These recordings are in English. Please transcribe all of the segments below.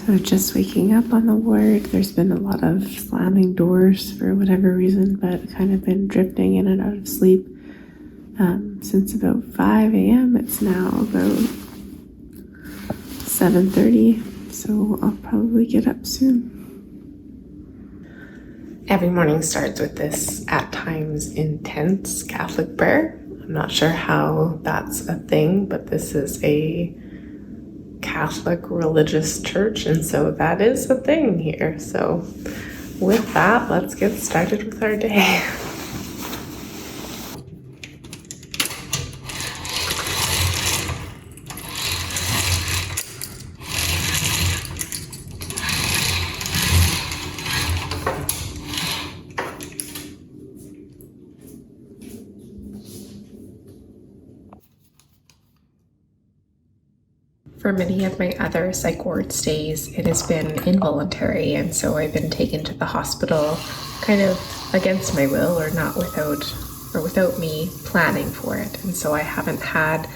So just waking up on the ward, there's been a lot of slamming doors for whatever reason, but kind of been drifting in and out of sleep since about 5 a.m. It's now about 7:30, so I'll probably get up soon. Every morning starts with this at times intense Catholic prayer. I'm not sure how that's a thing, but this is a Catholic religious church, and so that is a thing here. So with that, let's get started with our day. For many of my other psych ward stays, it has been involuntary, and so I've been taken to the hospital kind of against my will, or not without me planning for it. And so I haven't had,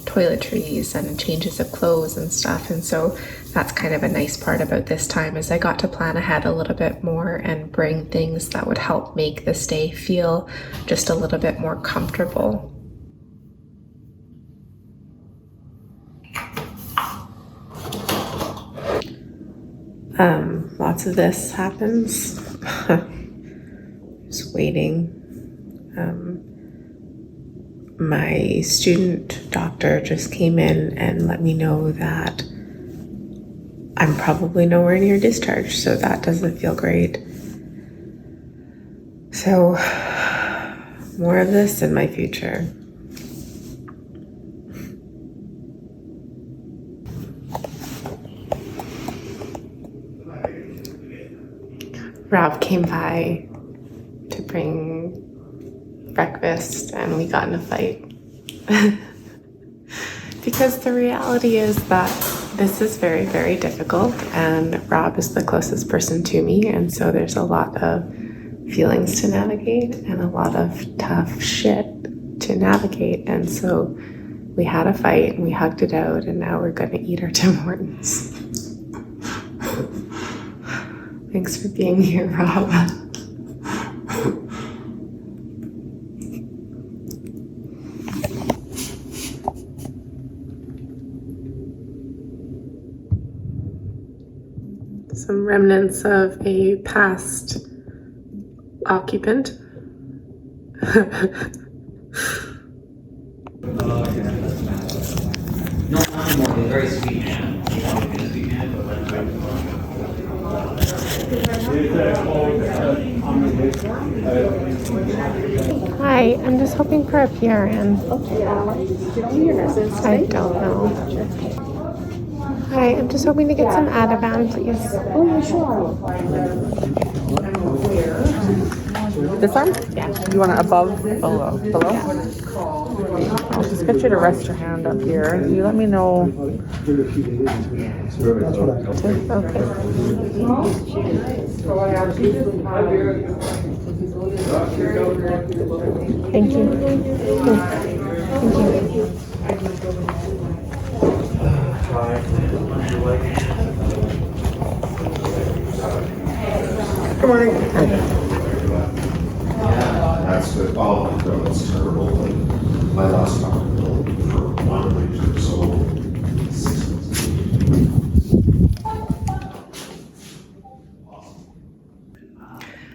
toiletries and changes of clothes and stuff. And so that's kind of a nice part about this time, is I got to plan ahead a little bit more and bring things that would help make the stay feel just a little bit more comfortable. Lots of this happens. Just waiting. My student doctor just came in and let me know that I'm probably nowhere near discharge, so that doesn't feel great. So, more of this in my future. Rob came by to bring breakfast, and we got in a fight. Because the reality is that this is very, very difficult, and Rob is the closest person to me, and so there's a lot of feelings to navigate and a lot of tough shit to navigate. And so we had a fight and we hugged it out, and now we're gonna eat our Tim Hortons. Thanks for being here, Rob. Some remnants of a past occupant. No, I'm very sweet man. Hi, I'm just hoping for a PRN. I don't know. Hi, I'm just hoping to get some Ativan, please. Oh, yeah, sure. This one? Yeah. You want it above, below? Below? Yeah. I'll just get you to rest your hand up here. You let me know. Okay. Thank you. Thank you. Good morning. That's the that's terrible. My last hospital for 1 week or so. 6 months.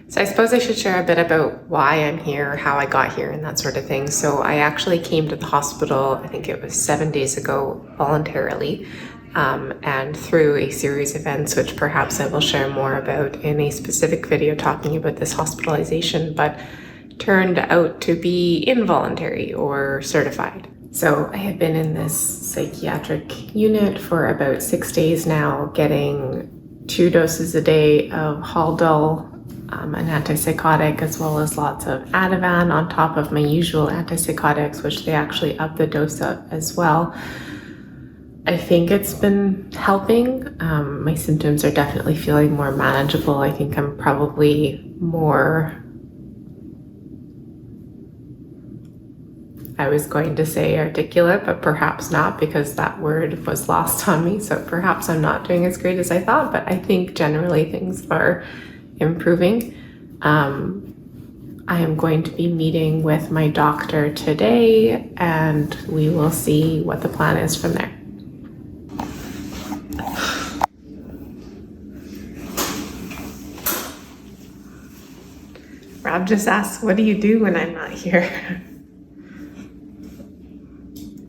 So I suppose I should share a bit about why I'm here, how I got here, and that sort of thing. So I actually came to the hospital, I think it was 7 days ago, voluntarily. And through a series of events, which perhaps I will share more about in a specific video talking about this hospitalization, but turned out to be involuntary or certified. So I have been in this psychiatric unit for about 6 days now, getting 2 doses a day of Haldol, an antipsychotic, as well as lots of Ativan on top of my usual antipsychotics, which they actually up the dose of as well. I think it's been helping. My symptoms are definitely feeling more manageable. I think I'm probably more I was going to say articulate, but perhaps not, because that word was lost on me. So perhaps I'm not doing as great as I thought, but I think generally things are improving. I am going to be meeting with my doctor today, and we will see what the plan is from there. Rob just asked, what do you do when I'm not here?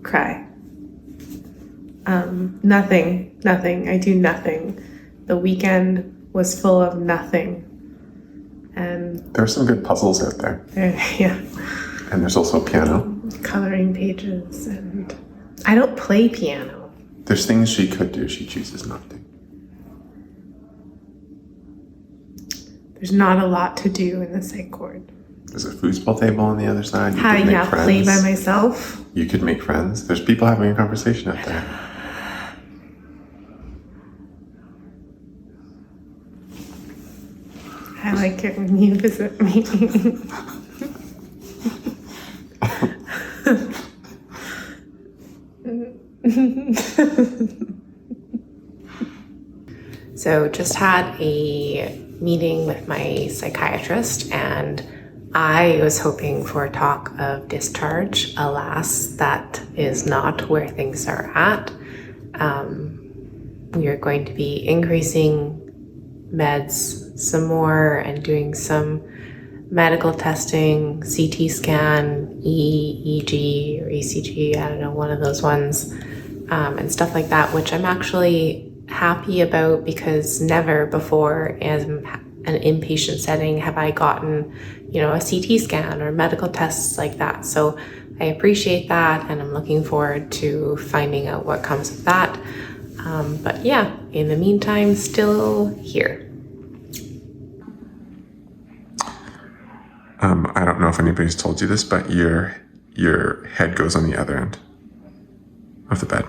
Cry. Nothing. I do nothing. The weekend was full of nothing. And there's some good puzzles out there. Yeah. And there's also a piano. Coloring pages, and I don't play piano. There's things she could do, she chooses not to. There's not a lot to do in the psych ward. There's a foosball table on the other side. Play by myself. You could make friends. There's people having a conversation out there. I like it when you visit me. So just had a meeting with my psychiatrist, and I was hoping for talk of discharge. Alas, that is not where things are at. We are going to be increasing meds some more and doing some medical testing, CT scan, EEG or ECG, I don't know, one of those ones, and stuff like that, which I'm actually happy about, because never before in an inpatient setting have I gotten, a CT scan or medical tests like that. So I appreciate that, and I'm looking forward to finding out what comes of that. But yeah, in the meantime, still here. I don't know if anybody's told you this, but your head goes on the other end of the bed.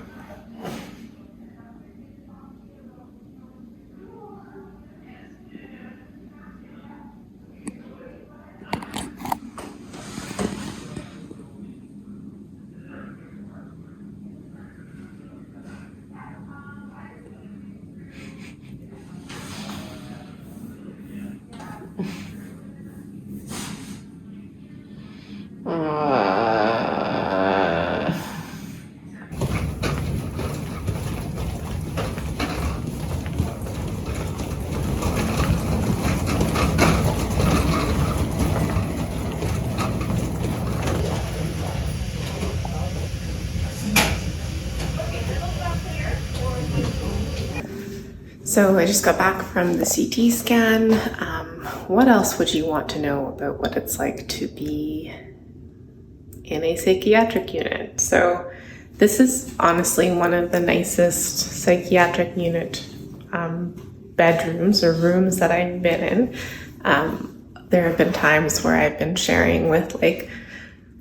So I just got back from the CT scan. What else would you want to know about what it's like to be in a psychiatric unit? So this is honestly one of the nicest psychiatric unit bedrooms or rooms that I've been in. There have been times where I've been sharing with like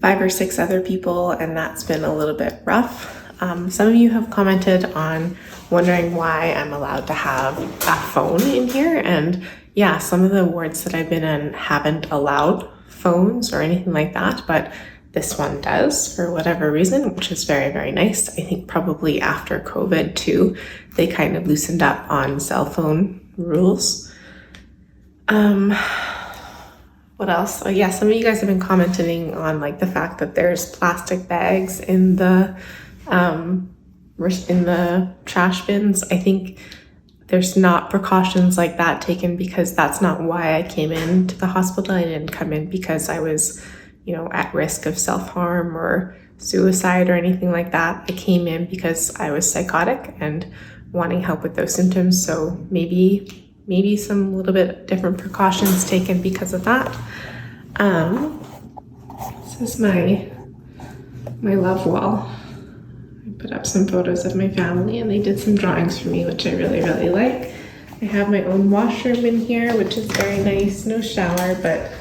5 or 6 other people, and that's been a little bit rough. Some of you have commented on wondering why I'm allowed to have a phone in here, and yeah, some of the wards that I've been in haven't allowed phones or anything like that, but this one does for whatever reason, which is very, very nice. I think probably after COVID too, they kind of loosened up on cell phone rules. What else? Oh yeah, some of you guys have been commenting on like the fact that there's plastic bags in the trash bins. I think there's not precautions like that taken, because that's not why I came into the hospital. I didn't come in because I was, at risk of self-harm or suicide or anything like that. I came in because I was psychotic and wanting help with those symptoms. So maybe some little bit different precautions taken because of that. This is my love wall. Put up some photos of my family, and they did some drawings for me, which I really, really like. I have my own washroom in here, which is very nice. No shower, but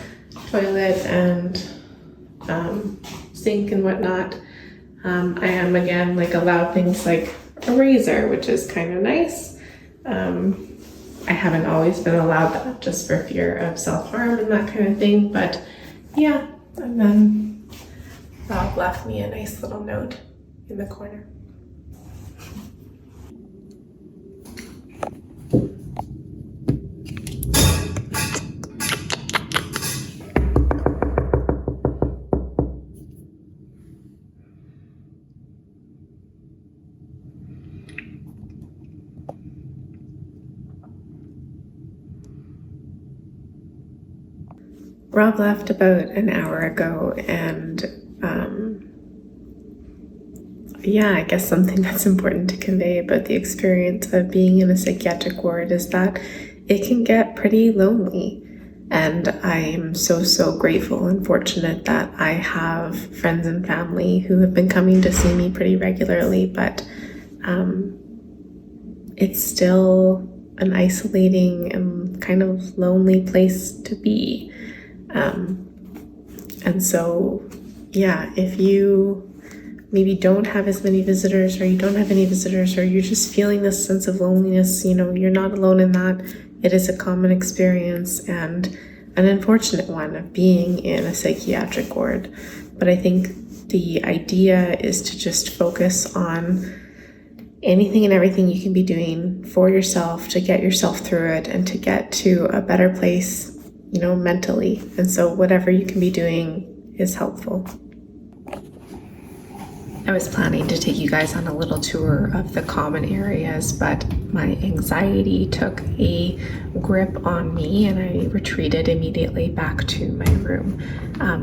toilet and sink and whatnot. I am, again, allowed things like a razor, which is kind of nice. I haven't always been allowed that, just for fear of self-harm and that kind of thing, but yeah. And then Rob left me a nice little note in the corner. Rob left about an hour ago, and yeah, I guess something that's important to convey about the experience of being in a psychiatric ward is that it can get pretty lonely. And I am so grateful and fortunate that I have friends and family who have been coming to see me pretty regularly, but it's still an isolating and kind of lonely place to be. And so, yeah, if you maybe don't have as many visitors, or you don't have any visitors, or you're just feeling this sense of loneliness, you know, you're not alone in that. It is a common experience and an unfortunate one of being in a psychiatric ward. But I think the idea is to just focus on anything and everything you can be doing for yourself to get yourself through it and to get to a better place, you know, mentally. And so whatever you can be doing is helpful. I was planning to take you guys on a little tour of the common areas, but my anxiety took a grip on me and I retreated immediately back to my room.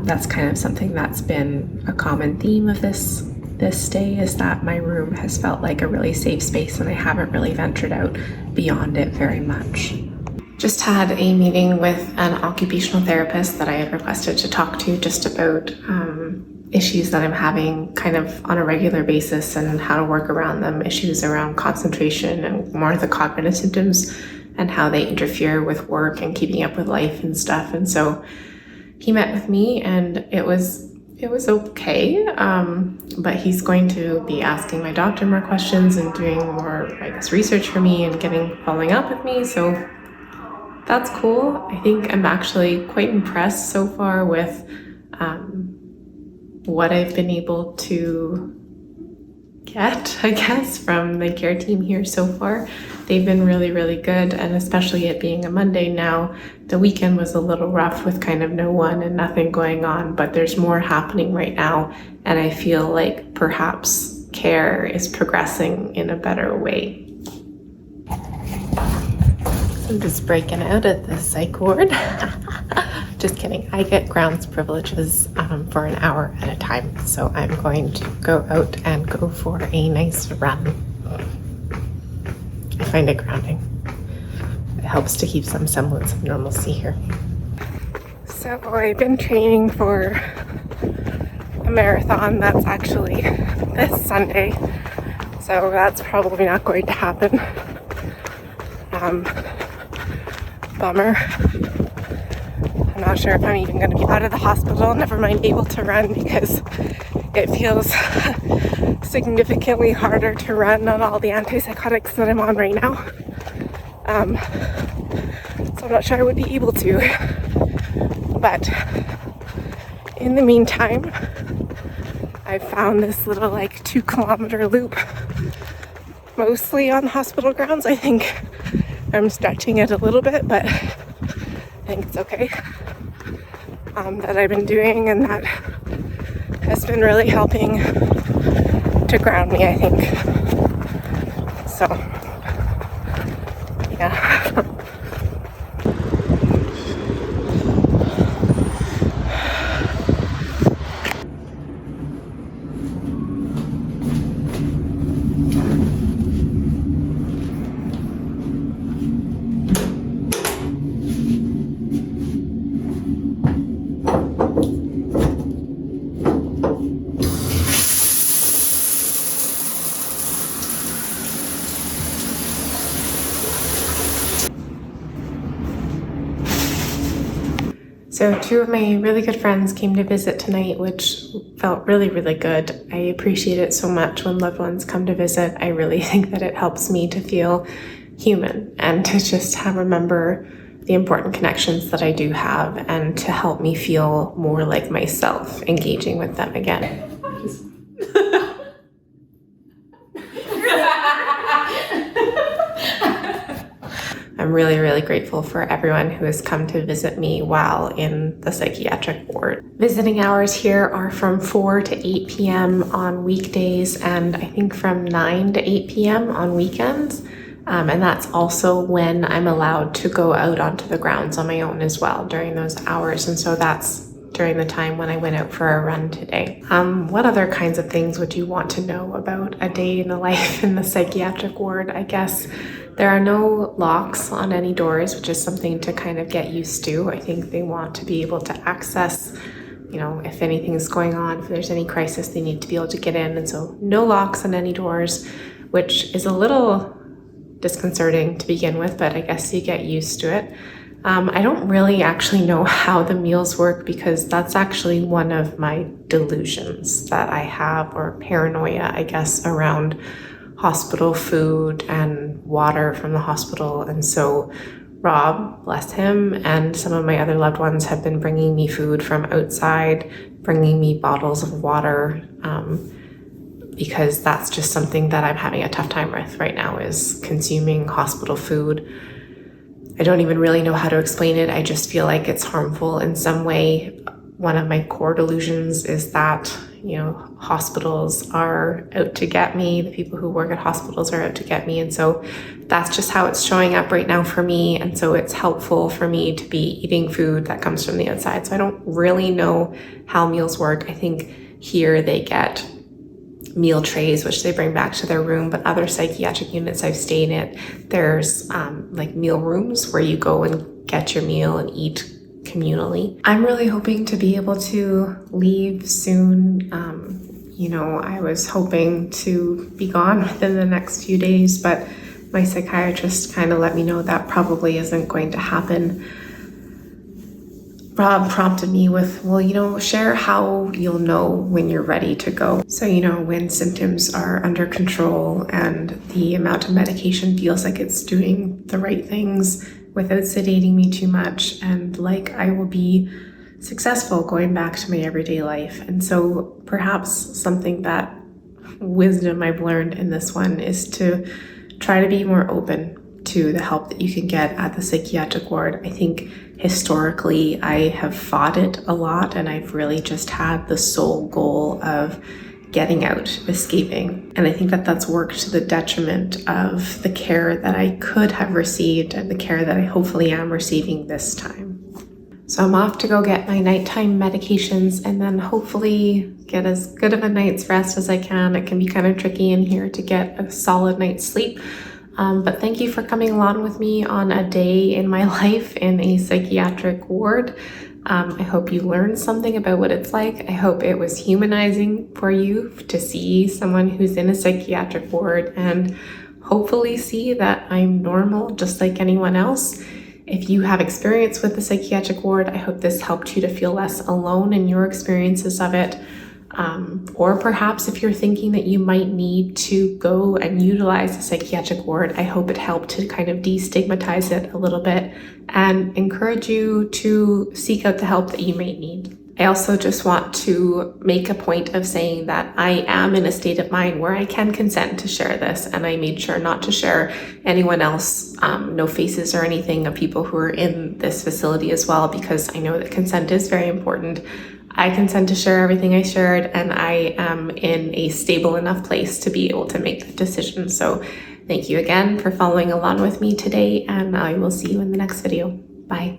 That's kind of something that's been a common theme of this stay, is that my room has felt like a really safe space and I haven't really ventured out beyond it very much. Just had a meeting with an occupational therapist that I had requested to talk to just about issues that I'm having kind of on a regular basis and how to work around them, issues around concentration and more of the cognitive symptoms and how they interfere with work and keeping up with life and stuff. And so he met with me and it was okay, but he's going to be asking my doctor more questions and doing more, I guess, research for me and following up with me. So that's cool. I think I'm actually quite impressed so far with what I've been able to get, I guess, from the care team here so far. They've been really good, and especially it being a Monday now, the weekend was a little rough with kind of no one and nothing going on, but there's more happening right now, and I feel like perhaps care is progressing in a better way. I'm just breaking out at the psych ward. Just kidding. I get grounds privileges for an hour at a time, so I'm going to go out and go for a nice run. I find it grounding. It helps to keep some semblance of normalcy here. So I've been training for a marathon that's actually this Sunday, so that's probably not going to happen. Bummer. I'm not sure if I'm even going to be out of the hospital, never mind able to run, because it feels significantly harder to run on all the antipsychotics that I'm on right now. So I'm not sure I would be able to. But in the meantime, I found this little 2-kilometer loop, mostly on hospital grounds. I think I'm stretching it a little bit, but I think it's okay, that I've been doing, and that has been really helping to ground me, I think. So, yeah. So 2 of my really good friends came to visit tonight, which felt really good. I appreciate it so much when loved ones come to visit. I really think that it helps me to feel human and to just remember the important connections that I do have and to help me feel more like myself engaging with them again. I'm really, really grateful for everyone who has come to visit me while in the psychiatric ward. Visiting hours here are from 4 to 8 p.m. on weekdays and I think from 9 to 8 p.m. on weekends. And that's also when I'm allowed to go out onto the grounds on my own as well during those hours. And so that's during the time when I went out for a run today. What other kinds of things would you want to know about a day in the life in the psychiatric ward? I guess there are no locks on any doors, which is something to kind of get used to. I think they want to be able to access, if anything's going on, if there's any crisis, they need to be able to get in. And so no locks on any doors, which is a little disconcerting to begin with, but I guess you get used to it. I don't really actually know how the meals work because that's actually one of my delusions that I have, or paranoia, I guess, around hospital food and water from the hospital. And so Rob, bless him, and some of my other loved ones have been bringing me food from outside, bringing me bottles of water, because that's just something that I'm having a tough time with right now, is consuming hospital food. I don't even really know how to explain it. I just feel like it's harmful in some way. One of my core delusions is that, hospitals are out to get me. The people who work at hospitals are out to get me. And so that's just how it's showing up right now for me. And so it's helpful for me to be eating food that comes from the outside. So I don't really know how meals work. I think here they get meal trays, which they bring back to their room, but other psychiatric units I've stayed in, there's like meal rooms where you go and get your meal and eat communally. I'm really hoping to be able to leave soon. I was hoping to be gone within the next few days, but my psychiatrist kind of let me know that probably isn't going to happen. Rob prompted me with, share how you'll know when you're ready to go. So, when symptoms are under control and the amount of medication feels like it's doing the right things without sedating me too much, and like I will be successful going back to my everyday life. And so perhaps something that wisdom I've learned in this one is to try to be more open to the help that you can get at the psychiatric ward. I think historically I have fought it a lot, and I've really just had the sole goal of getting out, escaping. And I think that that's worked to the detriment of the care that I could have received and the care that I hopefully am receiving this time. So I'm off to go get my nighttime medications and then hopefully get as good of a night's rest as I can. It can be kind of tricky in here to get a solid night's sleep. But thank you for coming along with me on a day in my life in a psychiatric ward. I hope you learned something about what it's like. I hope it was humanizing for you to see someone who's in a psychiatric ward and hopefully see that I'm normal just like anyone else. If you have experience with the psychiatric ward, I hope this helped you to feel less alone in your experiences of it. Or perhaps if you're thinking that you might need to go and utilize the psychiatric ward, I hope it helped to kind of destigmatize it a little bit and encourage you to seek out the help that you may need. I also just want to make a point of saying that I am in a state of mind where I can consent to share this, and I made sure not to share anyone else, no faces or anything of people who are in this facility as well, because I know that consent is very important. I consent to share everything I shared, and I am in a stable enough place to be able to make that decision. So thank you again for following along with me today, and I will see you in the next video. Bye.